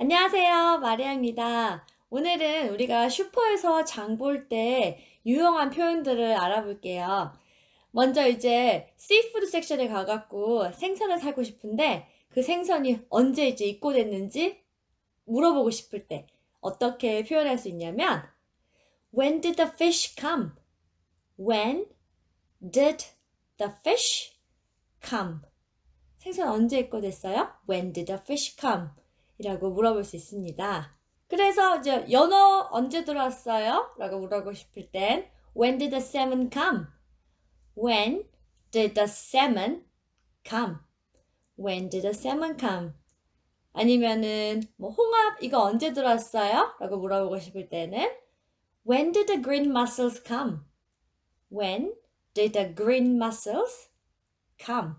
안녕하세요. 마리아입니다. 오늘은 우리가 슈퍼에서 장 볼 때 유용한 표현들을 알아볼게요. 먼저 이제 씨푸드 섹션에 가갖고 생선을 사고 싶은데 그 생선이 언제 이제 입고됐는지 물어보고 싶을 때 어떻게 표현할 수 있냐면 When did the fish come? When did the fish come? 생선 언제 입고됐어요? When did the fish come? 이라고 물어볼 수 있습니다. 그래서 이제 연어 언제 들어왔어요? 라고 물어보고 싶을 땐 When did the salmon come? When did the salmon come? When did the salmon come? 아니면은 뭐 홍합 이거 언제 들어왔어요? 라고 물어보고 싶을 때는 When did the green mussels come? When did the green mussels come?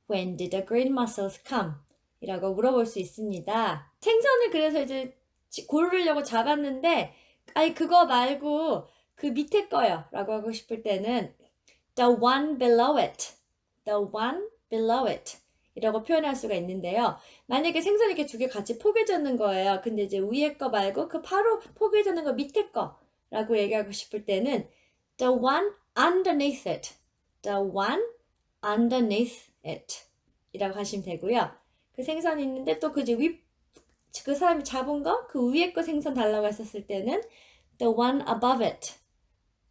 When did the green mussels come? 이라고 물어볼 수 있습니다. 생선을 그래서 이제 고르려고 잡았는데 아니 그거 말고 그 밑에 거요 라고 하고 싶을 때는 the one below it, the one below it 이라고 표현할 수가 있는데요. 만약에 생선이 이렇게 두 개 같이 포개졌는 거예요. 근데 이제 위에 거 말고 그 바로 포개졌는 거 밑에 거 라고 얘기하고 싶을 때는 the one underneath it, the one underneath it 이라고 하시면 되고요. 그 생선이 있는데 또 그 그 사람이 잡은 거, 그 위에 거 생선 달라고 했었을 때는 the one above it,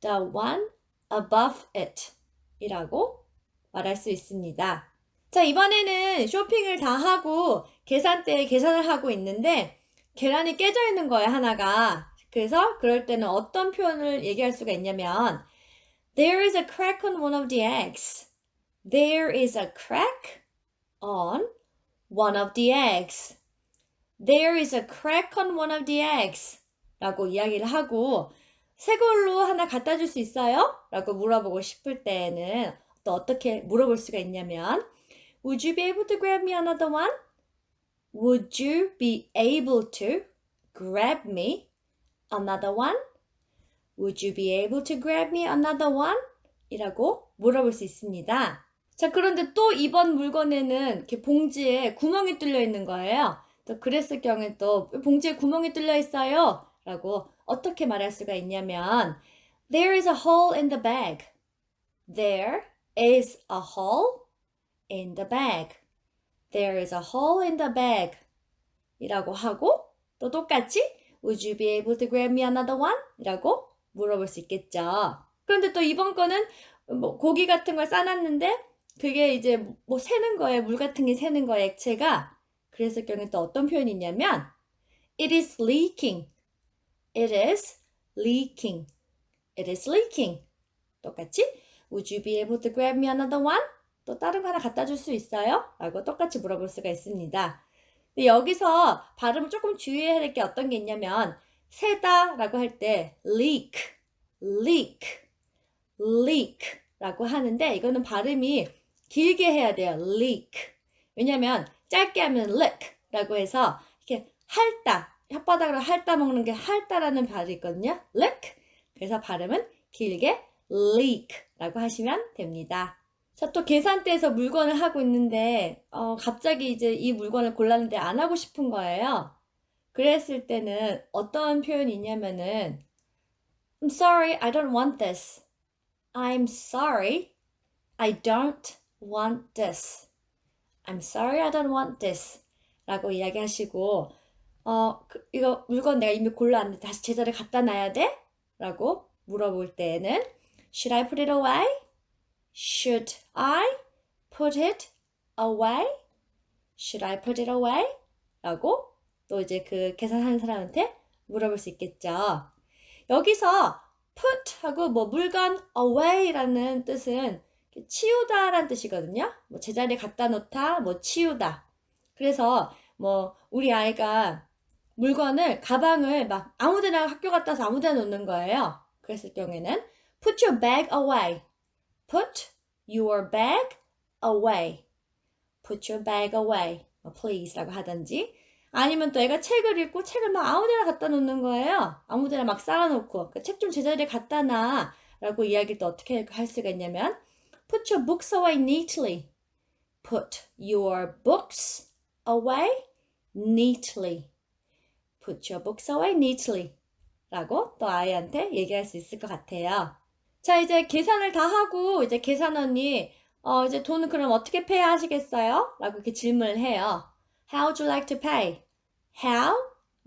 the one above it 이라고 말할 수 있습니다. 자, 이번에는 쇼핑을 다 하고 계산대에 계산을 하고 있는데 계란이 깨져 있는 거예요, 하나가. 그래서 그럴 때는 어떤 표현을 얘기할 수가 있냐면 There is a crack on one of the eggs. There is a crack on one of the eggs. There is a crack on one of the eggs. 라고 이야기를 하고 새 걸로 하나 갖다 줄 수 있어요? 라고 물어보고 싶을 때는 또 어떻게 물어볼 수가 있냐면 Would you be able to grab me another one? Would you be able to grab me another one? Would you be able to grab me another one? 이라고 물어볼 수 있습니다. 자, 그런데 또 이번 물건에는 이렇게 봉지에 구멍이 뚫려 있는 거예요. 또 그랬을 경우에 또 봉지에 구멍이 뚫려 있어요. 라고 어떻게 말할 수가 있냐면 There is a hole in the bag. There is a hole in the bag. There is a hole in the bag. 이라고 하고 또 똑같이 Would you be able to grab me another one? 이라고 물어볼 수 있겠죠. 그런데 또 이번 거는 뭐 고기 같은 걸 싸놨는데 그게 이제 뭐 새는 거예요. 물 같은 게 새는 거예요. 액체가. 그랬을 경우에 또 어떤 표현이 있냐면 It is leaking. It is leaking. It is leaking. 똑같이 Would you be able to grab me another one? 또 다른 거 하나 갖다 줄 수 있어요? 라고 똑같이 물어볼 수가 있습니다. 근데 여기서 발음을 조금 주의해야 될 게 어떤 게 있냐면 새다 라고 할 때 leak, leak, leak 라고 하는데 이거는 발음이 길게 해야 돼요. leak. 왜냐면 짧게 하면 lick 라고 해서 이렇게 핥다, 혓바닥으로 핥다 먹는 게 핥다라는 발음이 있거든요. lick. 그래서 발음은 길게 leak 라고 하시면 됩니다. 자, 또 계산대에서 물건을 하고 있는데 갑자기 이제 이 물건을 골랐는데 안 하고 싶은 거예요. 그랬을 때는 어떤 표현이 있냐면은 I'm sorry, I don't want this. I'm sorry, I don't want this. I'm sorry, I don't want this. 라고 이야기하시고 이거 물건 내가 이미 골랐는데 다시 제자리에 갖다 놔야 돼? 라고 물어볼 때는 Should I put it away? Should I put it away? Should I put it away? 라고 또 이제 그 계산하는 사람한테 물어볼 수 있겠죠. 여기서 put 하고 뭐 물건 away라는 뜻은 치우다라는 뜻이거든요. 뭐 제자리에 갖다 놓다, 뭐 치우다. 그래서 뭐 우리 아이가 물건을 가방을 막 아무데나 학교 갔다 와서 아무데나 놓는 거예요. 그랬을 경우에는 put your bag away. Put your bag away. Put your bag away. please 라고 하든지 아니면 또 애가 책을 읽고 책을 막 아무데나 갖다 놓는 거예요. 아무데나 막 쌓아놓고 책 좀 제자리에 갖다 놔 라고 이야기를 또 어떻게 할 수가 있냐면 Put your books away neatly. Put your books away neatly. Put your books away neatly. 라고 또 아이한테 얘기할 수 있을 것 같아요. 자, 이제 계산을 다 하고 이제 계산원이 이제 돈을 그럼 어떻게 pay 하시겠어요? 라고 이렇게 질문을 해요. How would you like to pay? How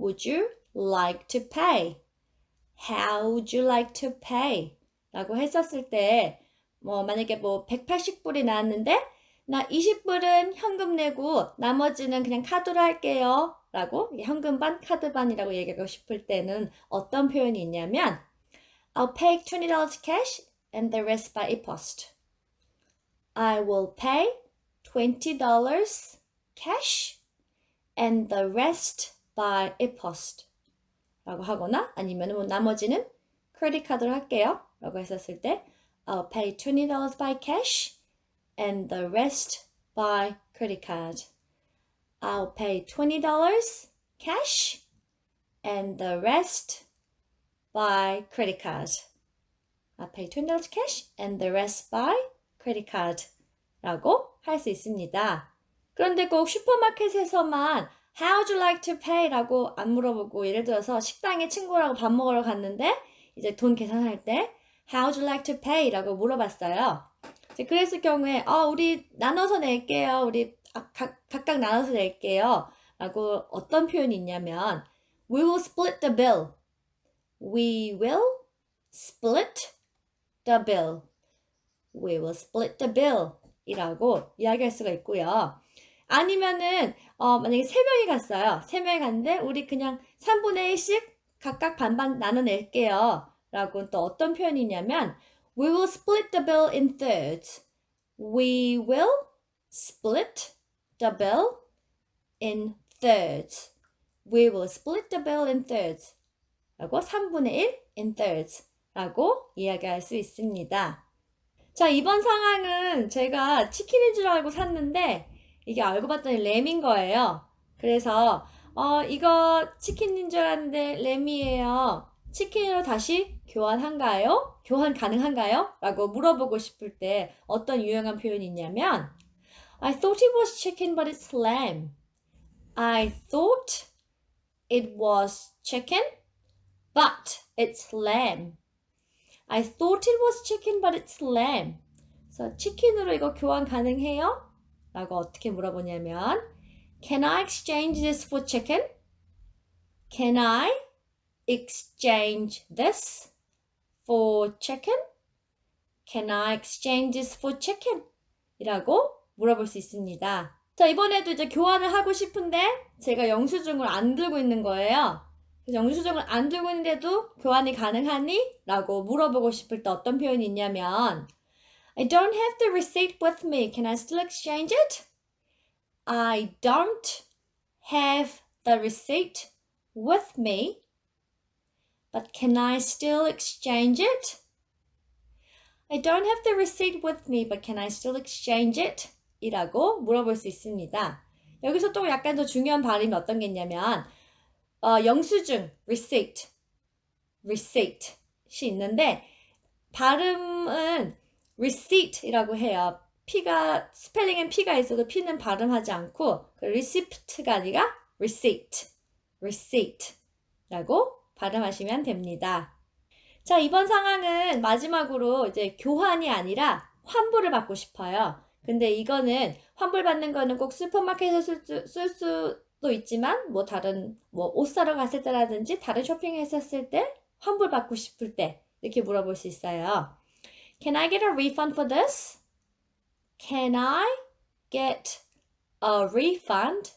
would you like to pay? How would you like to pay? 라고 했었을 때 만약에 180불이 나왔는데 나 20불은 현금 내고 나머지는 그냥 카드로 할게요. 라고 현금 반 카드 반이라고 얘기하고 싶을 때는 어떤 표현이 있냐면 I'll pay $20 cash and the rest by e-post. I will pay $20 cash and the rest by e-post. 라고 하거나 아니면 나머지는 크레딧 카드로 할게요. 라고 했었을 때 I'll pay $20 by cash and the rest by credit card. I'll pay $20 cash and the rest by credit card. I'll pay $20 cash and the rest by credit card. 라고 할 수 있습니다. 그런데 꼭 슈퍼마켓에서만 How would you like to pay? 라고 안 물어보고 예를 들어서 식당에 친구랑 밥 먹으러 갔는데 이제 돈 계산할 때 How would you like to pay? 라고 물어봤어요. 그랬을 경우에 우리 나눠서 낼게요. 우리 각각 나눠서 낼게요. 라고 어떤 표현이 있냐면 We will split the bill. We will split the bill. We will split the bill. 이라고 이야기할 수가 있고요. 아니면은 만약에 3명이 갔어요. 3명이 갔는데 우리 그냥 3분의 1씩 각각 반반 나눠낼게요. 라고 또 어떤 표현이냐면 We will split the bill in thirds. We will split the bill in thirds. We will split the bill in thirds. 라고 3분의 1 in thirds. 라고 이야기할 수 있습니다. 자, 이번 상황은 제가 치킨인 줄 알고 샀는데 이게 알고 봤더니 램인 거예요. 그래서 이거 치킨인 줄 알았는데 램이에요. 치킨으로 다시 교환한가요? 교환 가능한가요? 라고 물어보고 싶을 때 어떤 유용한 표현이 있냐면 I thought it was chicken but it's lamb. I thought it was chicken but it's lamb. I thought it was chicken but it's lamb. 그래서 치킨으로 이거 교환 가능해요? 라고 어떻게 물어보냐면 Can I exchange this for chicken? Can I exchange this for chicken? Can I exchange this for chicken? 이라고 물어볼 수 있습니다. 자, 이번에도 이제 교환을 하고 싶은데 제가 영수증을 안 들고 있는 거예요. 그래서 영수증을 안 들고 있는데도 교환이 가능하니? 라고 물어보고 싶을 때 어떤 표현이 있냐면 I don't have the receipt with me. Can I still exchange it? I don't have the receipt with me. But can I still exchange it? I don't have the receipt with me, but can I still exchange it? 이라고 물어볼 수 있습니다. 여기서 또 약간 더 중요한 발음이 어떤 게 있냐면 영수증, receipt, receipt이 있는데 발음은 receipt이라고 해요. P가 스펠링엔 P가 있어도 P는 발음하지 않고 receipt가 아니라 receipt라고 발음하시면 됩니다. 자, 이번 상황은 마지막으로 이제 교환이 아니라 환불을 받고 싶어요. 근데 이거는 환불 받는 거는 꼭 슈퍼마켓에서 쓸 수도 있지만 다른 옷 사러 갔을 때라든지 다른 쇼핑 했었을 때 환불 받고 싶을 때 이렇게 물어볼 수 있어요. Can I get a refund for this? Can I get a refund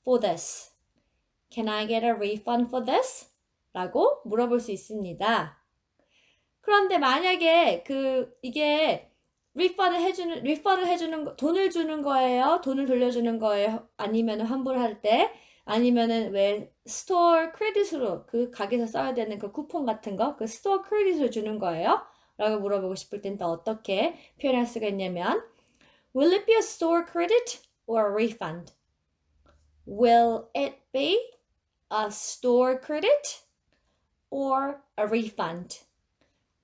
for this? Can I get a refund for this? 라고 물어볼 수 있습니다. 그런데 만약에 이게 리펀을 해주는 돈을 주는 거예요? 돈을 돌려주는 거예요? 아니면 환불할 때? 아니면은 왜 스토어 크레딧으로 그 가게에서 써야 되는 그 쿠폰 같은 거? 그 스토어 크레딧으로 주는 거예요? 라고 물어보고 싶을 땐 또 어떻게 표현할 수가 있냐면 Will it be a store credit or a refund? Will it be a store credit or a refund?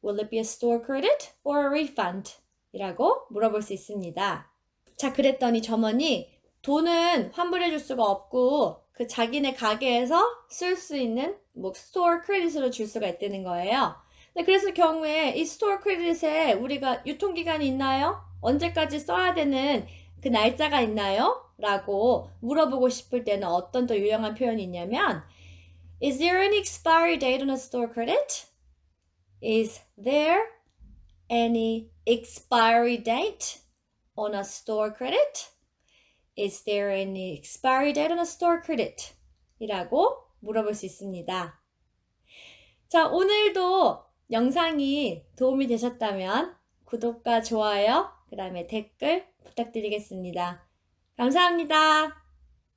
Will it be a store credit or a refund? 이라고 물어볼 수 있습니다. 자, 그랬더니 점원이 돈은 환불해 줄 수가 없고 그 자기네 가게에서 쓸 수 있는 뭐 스토어 크레딧으로 줄 수가 있다는 거예요. 근데 그래서 경우에 이 스토어 크레딧에 우리가 유통기간이 있나요? 언제까지 써야 되는 그 날짜가 있나요? 라고 물어보고 싶을 때는 어떤 더 유용한 표현이 있냐면 Is there any expiry date on a store credit? Is there any expiry date on a store credit? Is there any expiry date on a store credit? 이라고 물어볼 수 있습니다. 자, 오늘도 영상이 도움이 되셨다면 구독과 좋아요, 그 다음에 댓글 부탁드리겠습니다. 감사합니다.